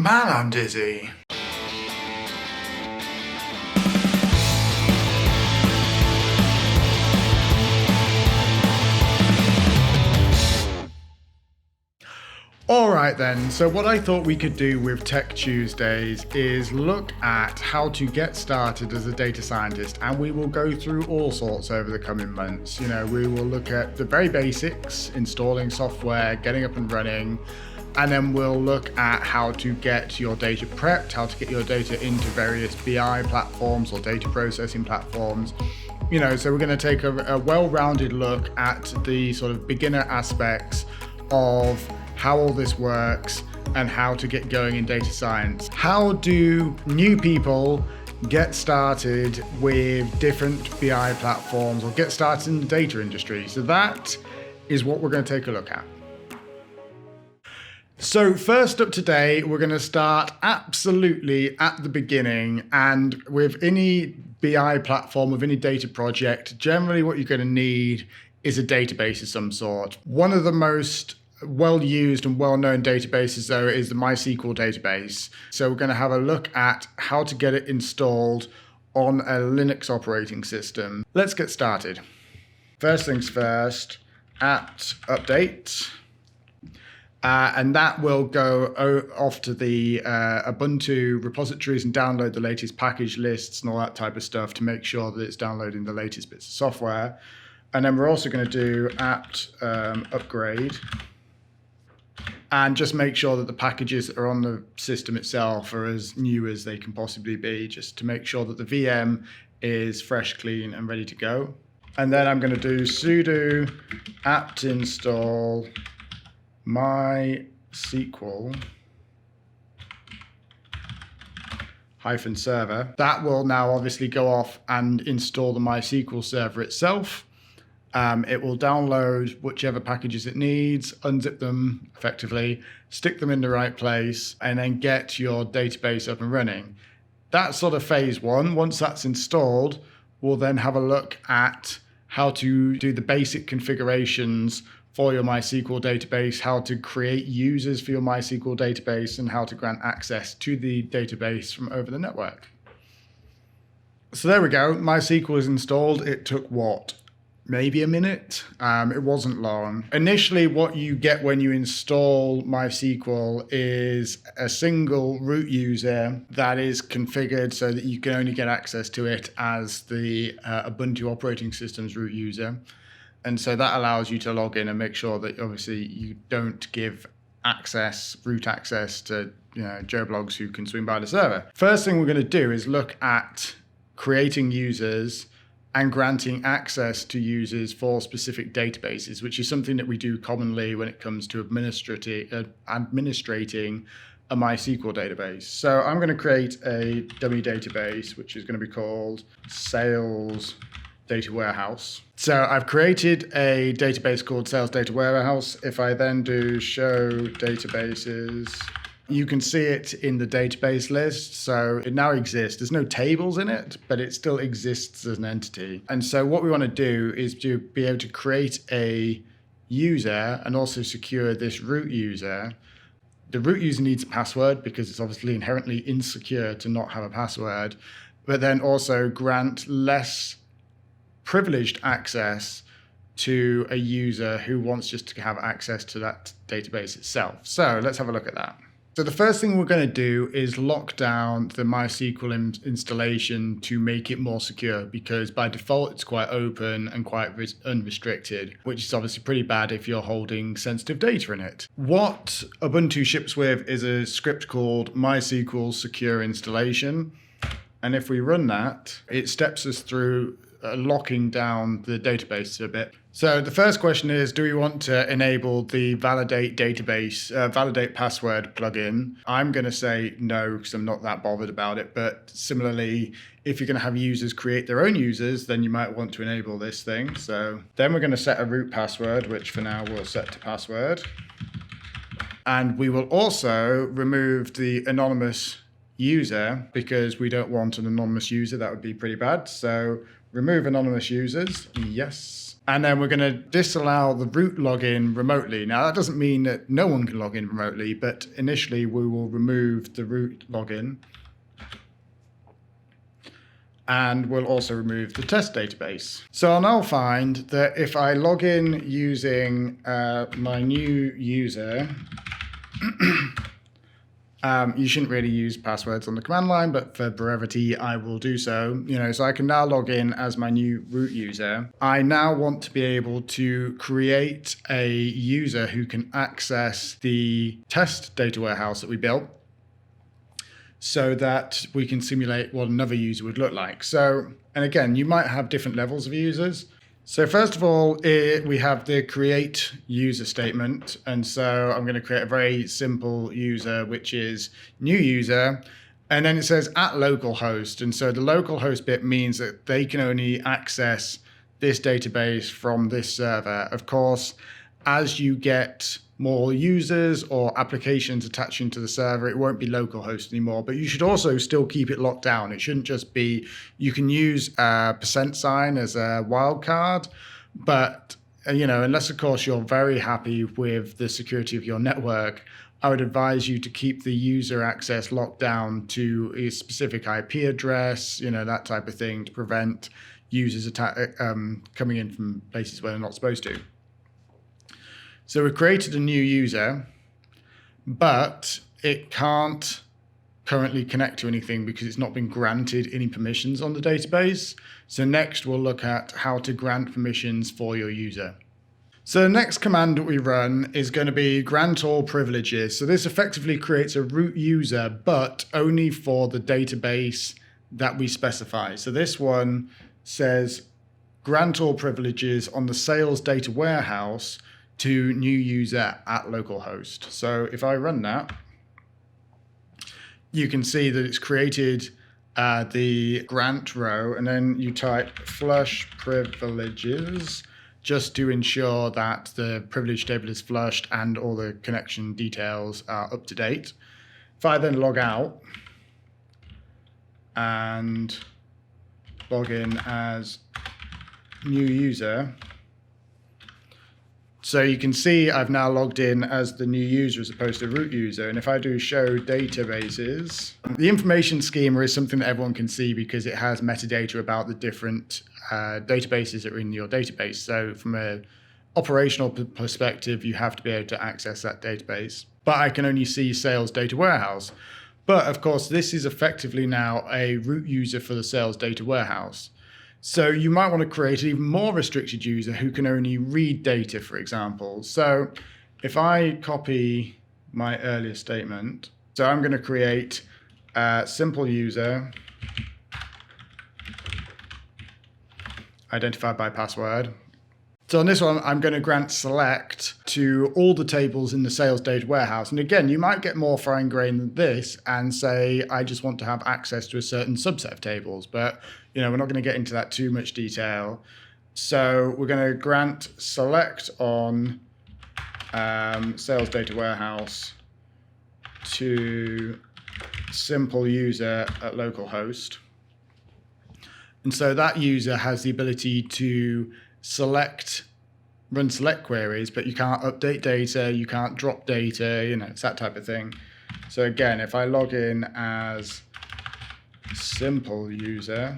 Man, I'm dizzy. Alright then, so what I thought we could do with Tech Tuesdays is look at how to get started as a data scientist, and we will go through all sorts over the coming months. You know, we will look at the very basics, installing software, getting up and running, and then we'll look at how to get your data prepped, how to get your data into various BI platforms or data processing platforms. You know, so we're going to take a well-rounded look at the sort of beginner aspects of how all this works and how to get going in data science. How do new people get started with different BI platforms or get started in the data industry? So that is what we're going to take a look at. So first up today, we're going to start absolutely at the beginning, and with any BI platform, with any data project, generally what you're going to need is a database of some sort. One of the most well-used and well-known databases, though, is the MySQL database. So we're going to have a look at how to get it installed on a Linux operating system. Let's get started. First things first, apt update. And that will go off to the Ubuntu repositories and download the latest package lists and all that type of stuff to make sure that it's downloading the latest bits of software. And then we're also going to do apt upgrade, and just make sure that the packages that are on the system itself are as new as they can possibly be, just to make sure that the VM is fresh, clean, and ready to go. And then I'm going to do sudo apt install MySQL -server. That will now obviously go off and install the MySQL server itself. It will download whichever packages it needs, unzip them effectively, stick them in the right place, and then get your database up and running. That's sort of phase one. Once that's installed, we'll then have a look at how to do the basic configurations for your MySQL database, how to create users for your MySQL database, and how to grant access to the database from over the network. So there we go. MySQL is installed. It took what? Maybe a minute. It wasn't long. Initially, what you get when you install MySQL is a single root user that is configured so that you can only get access to it as the Ubuntu operating system's root user. And so that allows you to log in and make sure that obviously you don't give root access to Joe Bloggs who can swing by the server. First thing we're going to do is look at creating users and granting access to users for specific databases, which is something that we do commonly when it comes to administrating a MySQL database. So I'm going to create a dummy database, which is going to be called Sales Data Warehouse. So I've created a database called Sales Data Warehouse. If I then do show databases, you can see it in the database list. So it now exists. There's no tables in it, but it still exists as an entity. And so what we want to do is to be able to create a user and also secure this root user. The root user needs a password because it's obviously inherently insecure to not have a password, but then also grant less privileged access to a user who wants just to have access to that database itself. So let's have a look at that. So the first thing we're going to do is lock down the MySQL installation to make it more secure, because by default it's quite open and quite unrestricted, which is obviously pretty bad if you're holding sensitive data in it. What Ubuntu ships with is a script called MySQL secure installation. And if we run that, it steps us through locking down the database a bit. So the first question is, do we want to enable the validate password plugin? I'm going to say no, because I'm not that bothered about it. But similarly, if you're going to have users create their own users, then you might want to enable this thing. So then we're going to set a root password, which for now we'll set to password. And we will also remove the anonymous user, because we don't want an anonymous user. That would be pretty bad. So Remove anonymous users. Yes. And then we're going to disallow the root login remotely. Now, that doesn't mean that no one can log in remotely, but initially we will remove the root login. And we'll also remove the test database. So I'll now find that if I log in using my new user, you shouldn't really use passwords on the command line, but for brevity, I will do so. So I can now log in as my new root user. I now want to be able to create a user who can access the test data warehouse that we built, so that we can simulate what another user would look like. So, and again, you might have different levels of users. So first of all, we have the create user statement. And so I'm going to create a very simple user, which is new user. And then it says at localhost. And so the localhost bit means that they can only access this database from this server. Of course, as you get more users or applications attaching to the server, it won't be localhost anymore, but you should also still keep it locked down. It shouldn't just be, you can use a % as a wildcard, but unless of course you're very happy with the security of your network, I would advise you to keep the user access locked down to a specific IP address, that type of thing, to prevent users coming in from places where they're not supposed to. So we've created a new user, but it can't currently connect to anything because it's not been granted any permissions on the database. So next we'll look at how to grant permissions for your user. So the next command that we run is going to be grant all privileges. So this effectively creates a root user, but only for the database that we specify. So this one says grant all privileges on the sales data warehouse to new user at localhost. So if I run that, you can see that it's created the grant row, and then you type flush privileges just to ensure that the privilege table is flushed and all the connection details are up to date. If I then log out and log in as new user, so you can see I've now logged in as the new user as opposed to root user. And if I do show databases, the information schema is something that everyone can see because it has metadata about the different databases that are in your database. So from an operational perspective, you have to be able to access that database. But I can only see sales data warehouse. But of course, this is effectively now a root user for the sales data warehouse. So you might want to create an even more restricted user who can only read data, for example. So if I copy my earlier statement, so I'm going to create a simple user identified by password. So on this one, I'm going to grant select to all the tables in the sales data warehouse. And again, you might get more fine-grained than this and say, I just want to have access to a certain subset of tables. But we're not going to get into that too much detail. So we're going to grant select on sales data warehouse to simple user at localhost. And so that user has the ability to run select queries, but you can't update data, you can't drop data, it's that type of thing. So again, if I log in as simple user,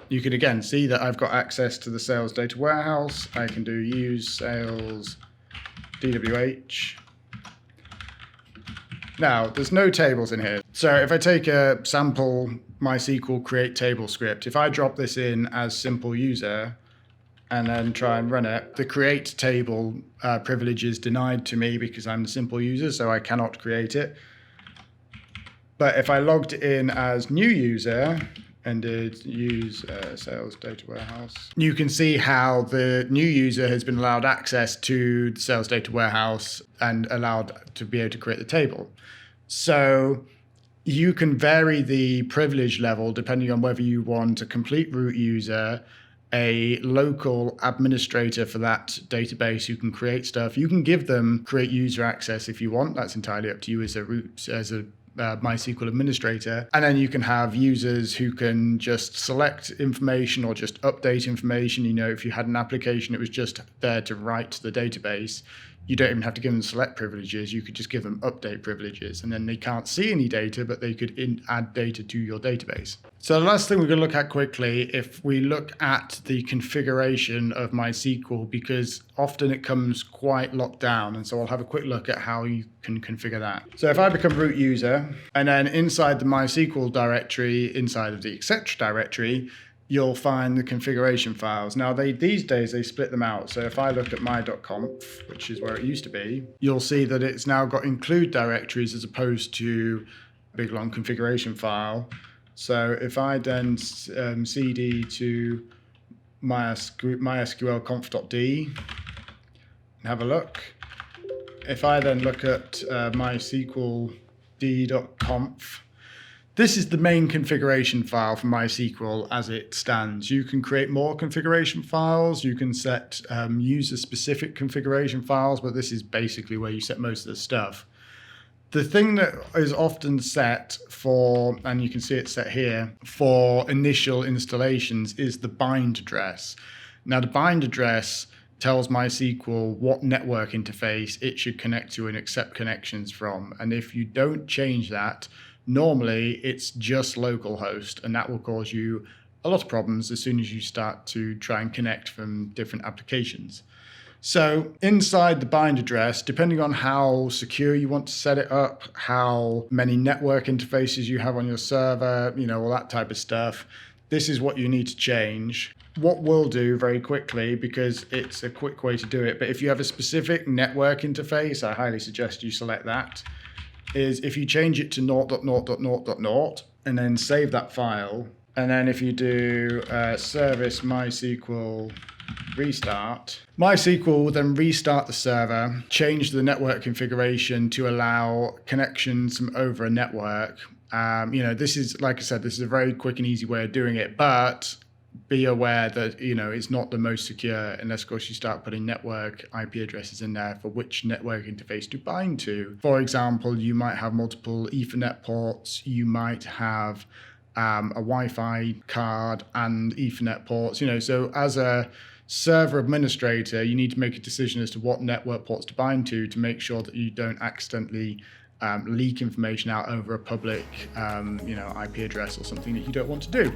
you can again see that I've got access to the sales data warehouse. I can do use sales DWH. Now, there's no tables in here. So if I take a sample MySQL create table script, if I drop this in as simple user and then try and run it, the create table privilege is denied to me because I'm the simple user, so I cannot create it. But if I logged in as new user and did use sales data warehouse, you can see how the new user has been allowed access to the sales data warehouse and allowed to be able to create the table. So you can vary the privilege level depending on whether you want a complete root user, a local administrator for that database who can create stuff. You can give them create user access if you want. That's entirely up to you as a MySQL administrator. And then you can have users who can just select information or just update information. If you had an application that was just there to write to the database, you don't even have to give them select privileges. You could just give them update privileges, and then they can't see any data, but they could add data to your database. So the last thing we're going to look at quickly, if we look at the configuration of MySQL, because often it comes quite locked down. And so I'll have a quick look at how you can configure that. So if I become root user, and then inside the MySQL directory, inside of the etc directory, you'll find the configuration files. Now, these days, they split them out. So if I look at my.conf, which is where it used to be, you'll see that it's now got include directories as opposed to a big long configuration file. So if I then cd to MySQL conf.d and have a look, if I then look at MySQL d.conf, this is the main configuration file for MySQL as it stands. You can create more configuration files. You can set user-specific configuration files, but this is basically where you set most of the stuff. The thing that is often set for, and you can see it set here, for initial installations is the bind address. Now, the bind address tells MySQL what network interface it should connect to and accept connections from. And if you don't change that, normally it's just localhost, and that will cause you a lot of problems as soon as you start to try and connect from different applications. So inside the bind address, depending on how secure you want to set it up, how many network interfaces you have on your server, all that type of stuff, this is what you need to change. What we'll do very quickly, because it's a quick way to do it, but if you have a specific network interface, I highly suggest you select that, is if you change it to 0.0.0.0 and then save that file, and then if you do service MySQL restart, MySQL will then restart the server, change the network configuration to allow connections from over a network. This is, like I said, this is a very quick and easy way of doing it, but be aware that, it's not the most secure unless, of course, you start putting network IP addresses in there for which network interface to bind to. For example, you might have multiple Ethernet ports. You might have a Wi-Fi card and Ethernet ports. So as a server administrator, you need to make a decision as to what network ports to bind to make sure that you don't accidentally leak information out over a public, IP address or something that you don't want to do.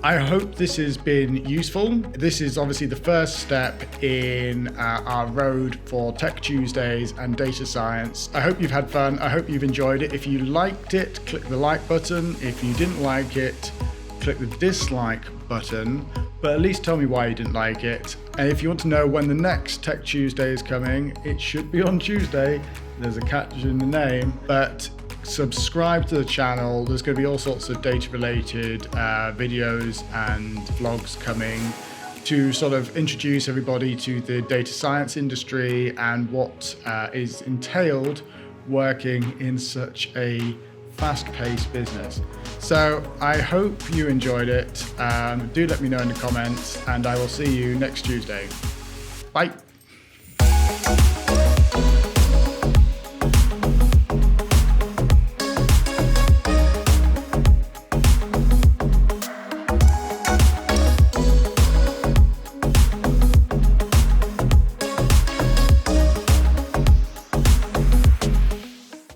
I hope this has been useful. This is obviously the first step in our road for Tech Tuesdays and data science. I hope you've had fun. I hope you've enjoyed it. If you liked it, click the like button. If you didn't like it, click the dislike button, but at least tell me why you didn't like it. And if you want to know when the next Tech Tuesday is coming, it should be on Tuesday. There's a catch in the name, but subscribe to the channel. There's going to be all sorts of data related videos and vlogs coming to sort of introduce everybody to the data science industry and what is entailed working in such a fast-paced business. So I hope you enjoyed it. Do let me know in the comments, and I will see you next Tuesday. Bye.